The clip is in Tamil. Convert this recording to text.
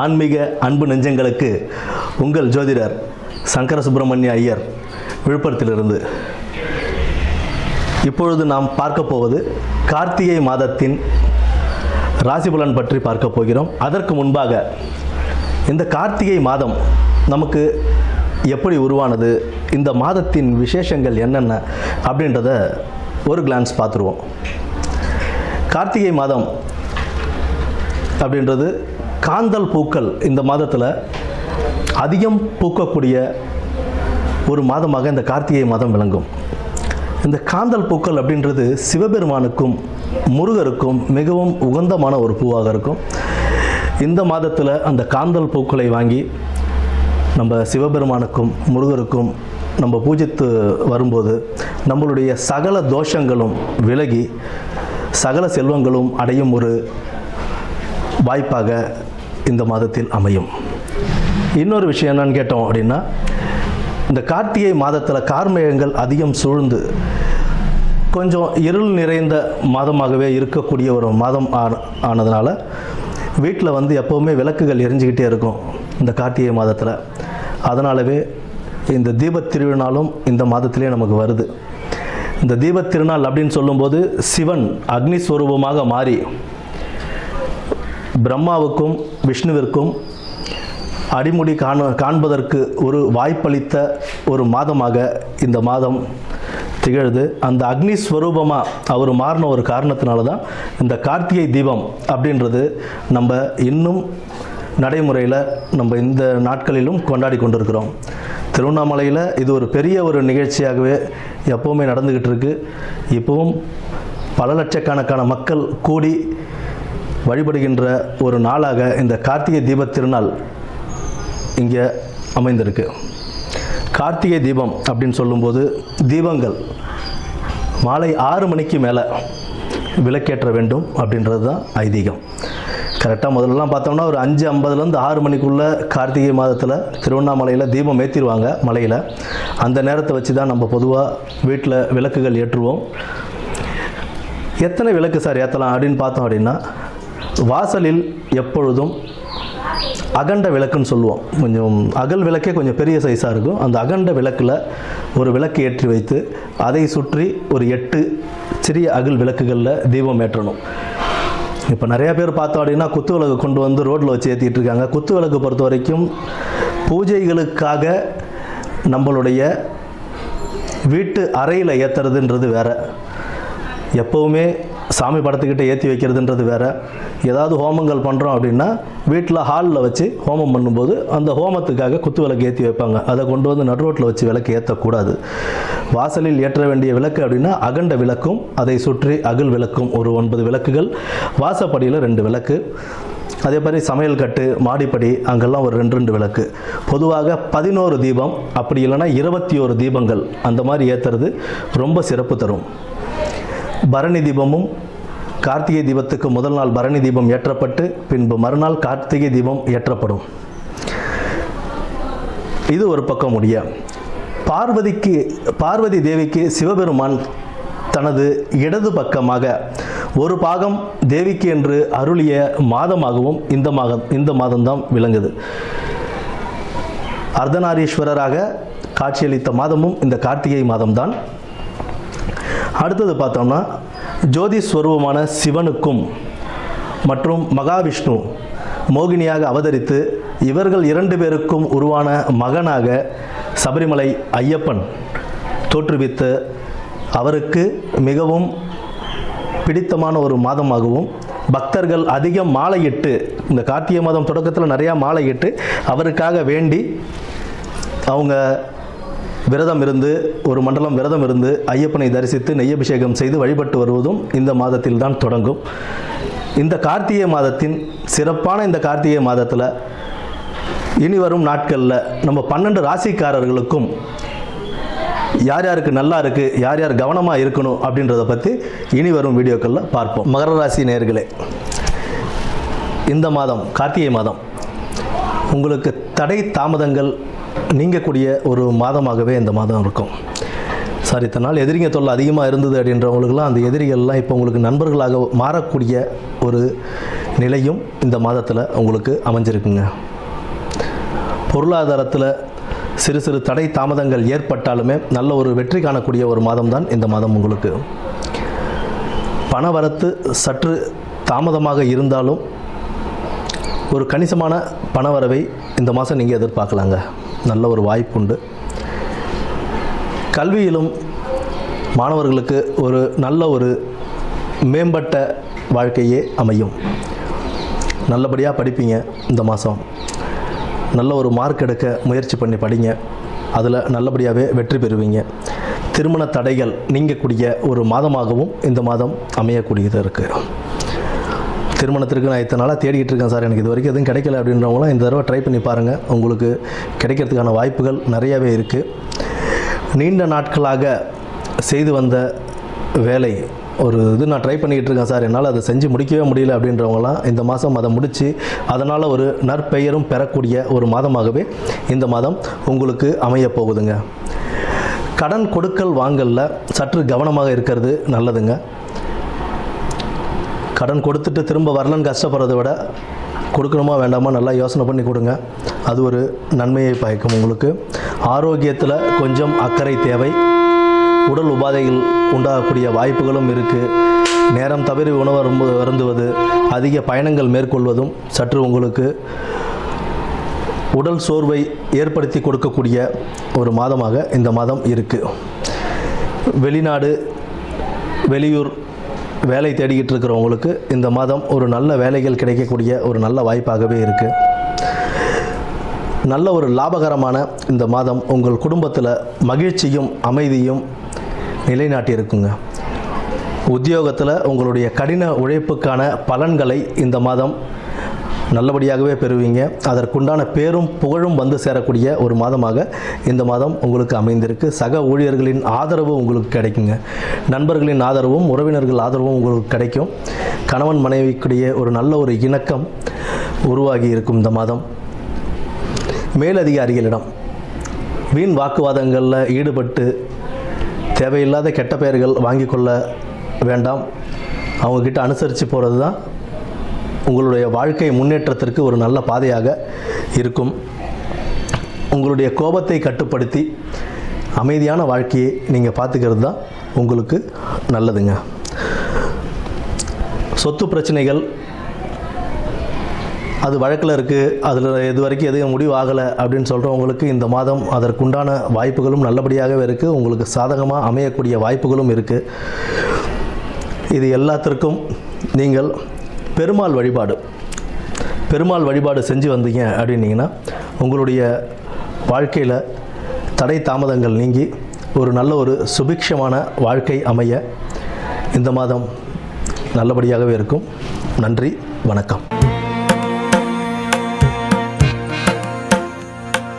ஆன்மீக அன்பு நெஞ்சங்களுக்கு உங்கள் ஜோதிடர் சங்கர சுப்பிரமணிய ஐயர் விழுப்புரத்திலிருந்து. இப்பொழுது நாம் பார்க்க போவது கார்த்திகை மாதத்தின் ராசிபலன் பற்றி பார்க்க போகிறோம். அதற்கு முன்பாக இந்த கார்த்திகை மாதம் நமக்கு எப்படி உருவானது, இந்த மாதத்தின் விசேஷங்கள் என்னென்ன அப்படின்றத ஒரு கிளான்ஸ் பார்த்துருவோம். கார்த்திகை மாதம் அப்படின்றது காந்தல் பூக்கள் இந்த மாதத்தில் அதிகம் பூக்கக்கூடிய ஒரு மாதமாக இந்த கார்த்திகை மாதம் விளங்கும். இந்த காந்தல் பூக்கள் அப்படின்றது சிவபெருமானுக்கும் முருகருக்கும் மிகவும் உகந்தமான ஒரு பூவாக இருக்கும். இந்த மாதத்தில் அந்த காந்தல் பூக்களை வாங்கி நம்ம சிவபெருமானுக்கும் முருகருக்கும் நம்ம பூஜித்து வரும்போது நம்மளுடைய சகல தோஷங்களும் விலகி சகல செல்வங்களும் அடையும் ஒரு வாய்ப்பாக இந்த மாதத்தில் அமையும். இன்னொரு விஷயம் என்னன்னு கேட்டோம் அப்படின்னா, இந்த கார்த்திகை மாதத்தில் கார்மேகங்கள் அதிகம் சூழ்ந்து கொஞ்சம் இருள் நிறைந்த மாதமாகவே இருக்கக்கூடிய ஒரு மாதம் ஆனதுனால வீட்டில் எப்போவுமே விளக்குகள் எரிஞ்சுக்கிட்டே இருக்கும் இந்த கார்த்திகை மாதத்தில். அதனாலவே இந்த தீபத் திருநாளும் இந்த மாதத்திலே நமக்கு வருது. இந்த தீபத் திருநாள் அப்படின்னு சொல்லும்போது சிவன் அக்னி ஸ்வரூபமாக மாறி பிரம்மாவுக்கும் விஷ்ணுவிற்கும் அடிமுடி காண்பதற்கு ஒரு வாய்ப்பளித்த ஒரு மாதமாக இந்த மாதம் திகழுது. அந்த அக்னி ஸ்வரூபமாக அவர் மாறின ஒரு காரணத்தினால தான் இந்த கார்த்திகை தீபம் அப்படின்றது நம்ம இன்னும் நடைமுறையில் நம்ம இந்த நாட்களிலும் கொண்டாடி கொண்டிருக்கிறோம். திருவண்ணாமலையில் இது ஒரு பெரிய ஒரு நிகழ்ச்சியாகவே எப்போவுமே நடந்துக்கிட்டு இருக்கு. இப்போவும் பல லட்சக்கணக்கான மக்கள் கூடி வழிபடுகின்ற ஒரு நாளாக இந்த கார்த்திகை தீபத் திருநாள் இங்கே அமைந்திருக்கு. கார்த்திகை தீபம் அப்படின்னு சொல்லும்போது தீபங்கள் மாலை 6 மணிக்கு மேலே விளக்கேற்ற வேண்டும் அப்படின்றது தான் ஐதீகம். கரெக்டாக முதல்லலாம் பார்த்தோம்னா ஒரு 5:50 6 மணிக்குள்ளே கார்த்திகை மாதத்தில் திருவண்ணாமலையில் தீபம் ஏற்றிடுவாங்க மலையில். அந்த நேரத்தை வச்சு தான் நம்ம பொதுவாக வீட்டில் விளக்குகள் ஏற்றுவோம். எத்தனை விளக்கு சார் ஏற்றலாம் அப்படின்னு பார்த்தோம் அப்படின்னா, வாசலில் எப்பொழுதும் அகண்ட விளக்குன்னு சொல்லுவோம். கொஞ்சம் அகல் விளக்கே கொஞ்சம் பெரிய சைஸாக இருக்கும். அந்த அகண்ட விளக்கில் ஒரு விளக்கு ஏற்றி வைத்து அதை சுற்றி ஒரு 8 சிறிய அகல் விளக்குகளில் தீபம் ஏற்றணும். இப்போ நிறையா பேர் பார்த்தோம் அப்படின்னா குத்து விளக்கு கொண்டு வந்து ரோட்டில் வச்சு ஏற்றிட்டு இருக்காங்க. குத்து விளக்கு பொறுத்த வரைக்கும் பூஜைகளுக்காக நம்மளுடைய வீட்டு அறையில் ஏற்றுறதுன்றது வேறு, எப்போவுமே சாமி படத்துக்கிட்ட ஏற்றி வைக்கிறதுன்றது வேறு. ஏதாவது ஹோமங்கள் பண்ணுறோம் அப்படின்னா வீட்டில் ஹாலில் வச்சு ஹோமம் பண்ணும்போது அந்த ஹோமத்துக்காக குத்து விளக்கு ஏற்றி வைப்பாங்க. அதை கொண்டு வந்து நடு ரோட்டில் வச்சு விளக்கு ஏற்றக்கூடாது. வாசலில் ஏற்ற வேண்டிய விளக்கு அப்படின்னா அகண்ட விளக்கும் அதை சுற்றி அகல் விளக்கும் ஒரு 9 விளக்குகள், வாசப்படியில் 2 விளக்கு, அதே மாதிரி சமையல் கட்டு மாடிப்படி அங்கெல்லாம் ஒரு 2 விளக்கு. பொதுவாக 11 தீபம் அப்படி இல்லைன்னா 21 தீபங்கள் அந்த மாதிரி ஏற்றுறது ரொம்ப சிறப்பு தரும். பரணி தீபமும் கார்த்திகை தீபத்துக்கு முதல் நாள் பரணி தீபம் ஏற்றப்பட்டு பின்பு மறுநாள் கார்த்திகை தீபம் ஏற்றப்படும். இது ஒரு பக்கம் முடிய, பார்வதி தேவிக்கு சிவபெருமான் தனது இடது பக்கமாக ஒரு பாகம் தேவிக்கு என்று அருளிய மாதமாகவும் இந்த மாதம்தான் விளங்குது. அர்த்தநாரீஸ்வரராக காட்சியளித்த மாதமும் இந்த கார்த்திகை மாதம்தான். அடுத்தது பார்த்தோம்னா, ஜோதி ஸ்வரூபமான சிவனுக்கும் மற்றும் மகாவிஷ்ணு மோகினியாக அவதரித்து இவர்கள் 2 பேருக்கும் உருவான மகனாக சபரிமலை ஐயப்பன் தோற்றுவித்து அவருக்கு மிகவும் பிடித்தமான ஒரு மாதமாகவும் பக்தர்கள் அதிகம் மாலையிட்டு இந்த கார்த்திகை மாதம் தொடக்கத்தில் நிறையா மாலையிட்டு அவருக்காக வேண்டி அவங்க விரதம் இருந்து ஒரு மண்டலம் விரதம் இருந்து ஐயப்பனை தரிசித்து நெய்யபிஷேகம் செய்து வழிபட்டு வருவதும் இந்த மாதத்தில் தான் தொடங்கும். இந்த கார்த்திகை மாதத்தின் சிறப்பான இந்த கார்த்திகை மாதத்தில் இனி வரும் நாட்களில் நம்ம 12 ராசிக்காரர்களுக்கும் யார் யாருக்கு நல்லா இருக்குது, யார் யார் கவனமாக இருக்கணும் அப்படின்றத பற்றி இனி வரும் வீடியோக்களில் பார்ப்போம். மகர ராசி நேயர்களே, இந்த மாதம் கார்த்திகை மாதம் உங்களுக்கு தடை தாமதங்கள் நீங்கக்கூடிய ஒரு மாதமாகவே இந்த மாதம் இருக்கும். சார் இத்தனை நாள் எதிரிங்க தொல்லை அதிகமாக இருந்தது அப்படின்றவங்களுக்குலாம் அந்த எதிரிகள்லாம் இப்போ உங்களுக்கு நண்பர்களாக மாறக்கூடிய ஒரு நிலையும் இந்த மாதத்தில் உங்களுக்கு அமைஞ்சிருக்குங்க. பொருளாதாரத்தில் சிறு சிறு தடை தாமதங்கள் ஏற்பட்டாலுமே நல்ல ஒரு வெற்றி காணக்கூடிய ஒரு மாதம் தான் இந்த மாதம் உங்களுக்கு. பணவரத்து சற்று தாமதமாக இருந்தாலும் ஒரு கணிசமான பணவரவை இந்த மாதம் நீங்கள் எதிர்பார்க்கலாங்க. நல்ல ஒரு வாய்ப்பு உண்டு. கல்வியிலும் மாணவர்களுக்கு ஒரு நல்ல ஒரு மேம்பட்ட வாழ்க்கையே அமையும். நல்லபடியாக படிப்பீங்க. இந்த மாதம் நல்ல ஒரு மார்க் எடுக்க முயற்சி பண்ணி படிங்க. அதில் நல்லபடியாகவே வெற்றி பெறுவீங்க. திருமண தடைகள் நீங்கக்கூடிய ஒரு மாதமாகவும் இந்த மாதம் அமையக்கூடியது இருக்குது. திருமணத்திற்கு நான் இத்தனை நாளாக தேடிக்கிட்டு இருக்கேன் சார், எனக்கு இது வரைக்கும் எதுவும் கிடைக்கல அப்படின்றவங்களாம் இந்த தடவை ட்ரை பண்ணி பாருங்கள். உங்களுக்கு கிடைக்கிறதுக்கான வாய்ப்புகள் நிறையாவே இருக்குது. நீண்ட நாட்களாக செய்து வந்த வேலை ஒரு இது நான் ட்ரை பண்ணிக்கிட்டு இருக்கேன் சார், என்னால் அதை செஞ்சு முடிக்கவே முடியல அப்படின்றவங்களாம் இந்த மாதம் அதை முடித்து அதனால் ஒரு நற்பெயரும் பெறக்கூடிய ஒரு மாதமாகவே இந்த மாதம் உங்களுக்கு அமைய போகுதுங்க. கடன் கொடுக்கல் வாங்கலில் சற்று கவனமாக இருக்கிறது நல்லதுங்க. கடன் கொடுத்துட்டு திரும்ப வரலன்னு கஷ்டப்படுறதை விட கொடுக்கணுமா வேண்டாமா நல்லா யோசனை பண்ணி கொடுங்க. அது ஒரு நன்மையை பயக்கும். உங்களுக்கு ஆரோக்கியத்தில் கொஞ்சம் அக்கறை தேவை. உடல் உபாதைகள் உண்டாகக்கூடிய வாய்ப்புகளும் இருக்குது. நேரம் தவறி உணவு அருந்துவது, அதிக பயணங்கள் மேற்கொள்வதும் சற்று உங்களுக்கு உடல் சோர்வை ஏற்படுத்தி கொடுக்கக்கூடிய ஒரு மாதமாக இந்த மாதம் இருக்குது. வெளிநாடு வெளியூர் வேலை தேடிக்கிட்டு இருக்கிறவங்களுக்கு இந்த மாதம் ஒரு நல்ல வேலைகள் கிடைக்கக்கூடிய ஒரு நல்ல வாய்ப்பாகவே இருக்குது. நல்ல ஒரு லாபகரமான இந்த மாதம் உங்கள் குடும்பத்தில் மகிழ்ச்சியும் அமைதியும் நிலைநாட்டி இருக்குங்க. உத்தியோகத்தில் உங்களுடைய கடின உழைப்புக்கான பலன்களை இந்த மாதம் நல்லபடியாகவே பெறுவீங்க. அதற்குண்டான பேரும் புகழும் வந்து சேரக்கூடிய ஒரு மாதமாக இந்த மாதம் உங்களுக்கு அமைந்திருக்கு. சக ஊழியர்களின் ஆதரவு உங்களுக்கு கிடைக்குங்க. நண்பர்களின் ஆதரவும் உறவினர்கள் ஆதரவும் உங்களுக்கு கிடைக்கும். கணவன் மனைவிக்குடைய ஒரு நல்ல ஒரு இணக்கம் உருவாகி இருக்கும் இந்த மாதம். மேலதிகாரிகளிடம் வீண் வாக்குவாதங்களில் ஈடுபட்டு தேவையில்லாத கெட்ட பெயர்கள் வாங்கி கொள்ள வேண்டாம். அவங்கக்கிட்ட அனுசரித்து போகிறது தான் உங்களுடைய வாழ்க்கை முன்னேற்றத்திற்கு ஒரு நல்ல பாதையாக இருக்கும். உங்களுடைய கோபத்தை கட்டுப்படுத்தி அமைதியான வாழ்க்கையை நீங்கள் பார்த்துக்கிறது தான் உங்களுக்கு நல்லதுங்க. சொத்து பிரச்சனைகள் அது வழக்கில் இருக்குது, அதில் இது வரைக்கும் எதுவும் முடிவு ஆகலை அப்படின்னு சொல்கிறவங்களுக்கு இந்த மாதம் அதற்குண்டான வாய்ப்புகளும் நல்லபடியாகவே இருக்குது. உங்களுக்கு சாதகமாக அமையக்கூடிய வாய்ப்புகளும் இருக்குது. இது எல்லாத்திற்கும் நீங்கள் பெருமாள் வழிபாடு செஞ்சு வந்தீங்க அப்படின்னீங்கன்னா உங்களுடைய வாழ்க்கையில் தடை தாமதங்கள் நீங்கி ஒரு நல்ல ஒரு சுபிக்ஷமான வாழ்க்கை அமைய இந்த மாதம் நல்லபடியாகவே இருக்கும். நன்றி, வணக்கம்.